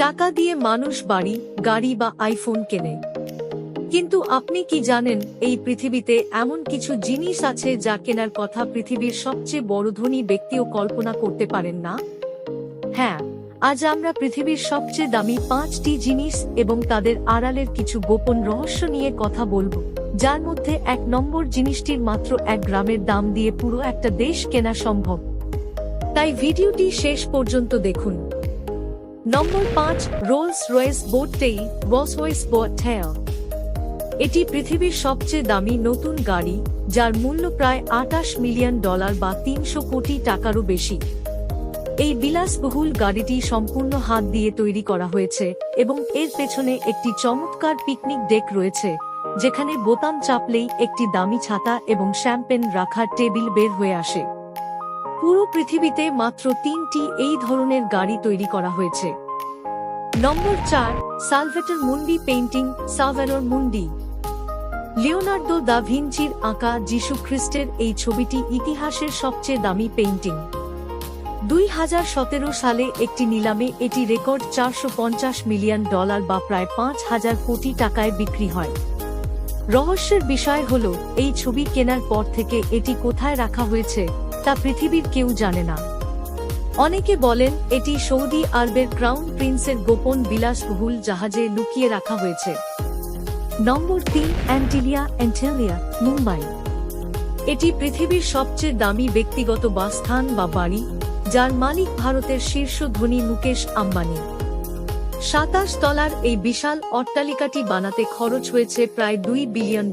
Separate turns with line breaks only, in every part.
টাকা দিয়ে মানুষ বাড়ি, গাড়ি বা আইফোন কেনে, কিন্তু আপনি কি জানেন এই পৃথিবীতে এমন কিছু জিনিস আছে যা কেনার কথা পৃথিবীর সবচেয়ে বড় ধনী ব্যক্তিও কল্পনা করতে পারেন না? হ্যাঁ, আজ আমরা পৃথিবীর সবচেয়ে দামি 5টি জিনিস এবং তাদের আড়ালের কিছু গোপন রহস্য নিয়ে কথা বলবো, যার মধ্যে 1 নম্বর জিনিসটির মাত্র 1 গ্রামের দাম দিয়ে পুরো একটা দেশ কেনা সম্ভব। তাই ভিডিওটি শেষ পর্যন্ত দেখুন। নম্বর 5, রোলস রয়েস বোটেই রোলস-রয়েস বোটেল। এটি পৃথিবীর সবচেয়ে দামি নতুন গাড়ি, যার মূল্য প্রায় $28 মিলিয়ন বা 300 কোটি টাকারও বেশি। এই বিলাসবহুল গাড়িটি সম্পূর্ণ হাত দিয়ে তৈরি করা হয়েছে এবং এর পেছনে একটি চমৎকার পিকনিক ডেক রয়েছে, যেখানে বোতাম চাপলেই একটি দামি ছাতা এবং শ্যাম্পেন রাখার টেবিল বের হয়ে আসে। পুরো পৃথিবীতে মাত্র 3টি এই ধরনের গাড়ি তৈরি করা হয়েছে। নম্বর 4, সালভ্যাটর মুন্ডি পেইন্টিং সালভাডর মুন্ডি। লিওনার্দো দা ভিঞ্চির আঁকা যীশু খ্রিস্টের এই ছবিটি ইতিহাসের সবচেয়ে দামি পেইন্টিং। 2017 সালে একটি নিলামে এটি রেকর্ড $450 মিলিয়ন বা প্রায় 5,000 কোটি টাকায় বিক্রি হয়। রহস্যের বিষয় হল, এই ছবি কেনার পর থেকে এটি কোথায় রাখা হয়েছে তা পৃথিবীর কেউ জানে না। অনেকে বলেন এটি সৌদি আরবের ক্রাউন প্রিন্সের গোপন বিলাসবহুল জাহাজে লুকিয়ে রাখা হয়েছে। নম্বর 3, অ্যান্টিলিয়া, মুম্বাই। এটি পৃথিবীর সবচেয়ে দামি ব্যক্তিগত বাসস্থান বা বাড়ি, যার মালিক ভারতের শীর্ষ ধনী মুকেশ আম্বানি। 27 তলার এই বিশাল অট্টালিকাটি বানাতে খরচ হয়েছে প্রায় $2 বিলিয়ন।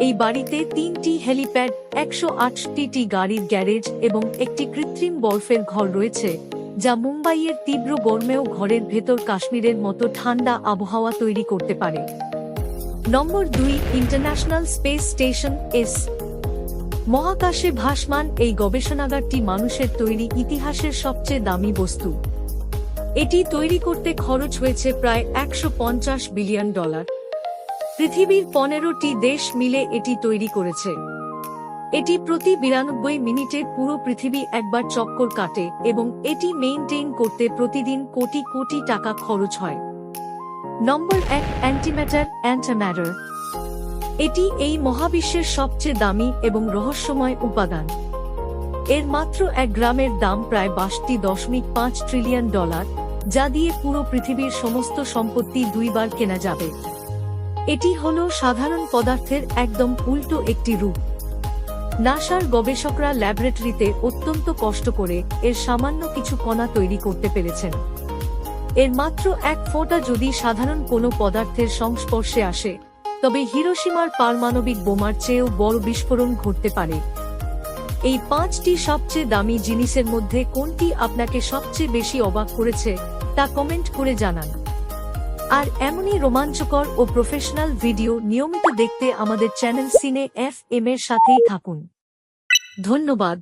এই বাড়িতে 3টি হেলিপ্যাড, 108টি গাড়ির গ্যারেজ এবং একটি কৃত্রিম বরফের ঘর রয়েছে, যা মুম্বাইয়ের তীব্র গরমেও ঘরের ভেতর কাশ্মীরের মতো ঠান্ডা আবহাওয়া তৈরি করতে পারে। নম্বর 2, ইন্টারন্যাশনাল স্পেস স্টেশন এস। মহাকাশে ভাসমান এই গবেষণাগারটি মানুষের তৈরি ইতিহাসের সবচেয়ে দামি বস্তু। এটি তৈরি করতে খরচ হয়েছে প্রায় $150 বিলিয়ন। পৃথিবীর 15টি দেশ মিলে এটি তৈরি করেছে। এটি প্রতি 92 মিনিটে পুরো পৃথিবী একবার চক্কর কাটে এবং এটি মেইনটেইন করতে প্রতিদিন কোটি কোটি টাকা খরচ হয়। নম্বর 1, অ্যান্টিম্যাটার। এটি এই মহাবিশ্বের সবচেয়ে দামি এবং রহস্যময় উপাদান। এর মাত্র 1 গ্রামের দাম প্রায় $62.5 ট্রিলিয়ন, যা দিয়ে পুরো পৃথিবীর সমস্ত সম্পত্তি 2 বার কেনা যাবে। এটি হলো সাধারণ পদার্থের একদম উল্টো একটি রূপ। নাসার গবেষকরা ল্যাবরেটরিতে অত্যন্ত কষ্ট করে এর সামান্য কিছু কণা তৈরি করতে পেরেছেন। এর মাত্র 1 ফোঁটা যদি সাধারণ কোনো পদার্থের সংস্পর্শে আসে, তবে হিরোশিমার পারমাণবিক বোমার চেয়েও বড় বিস্ফোরণ ঘটতে পারে। এই 5টি সবচেয়ে দামি জিনিসের মধ্যে কোনটি আপনাকে সবচেয়ে বেশি অবাক করেছে তা কমেন্ট করে জানান। আর এমনই রোমাঞ্চকর ও প্রফেশনাল ভিডিও নিয়মিত দেখতে আমাদের চ্যানেল সিনে FM এর সাথেই থাকুন। ধন্যবাদ।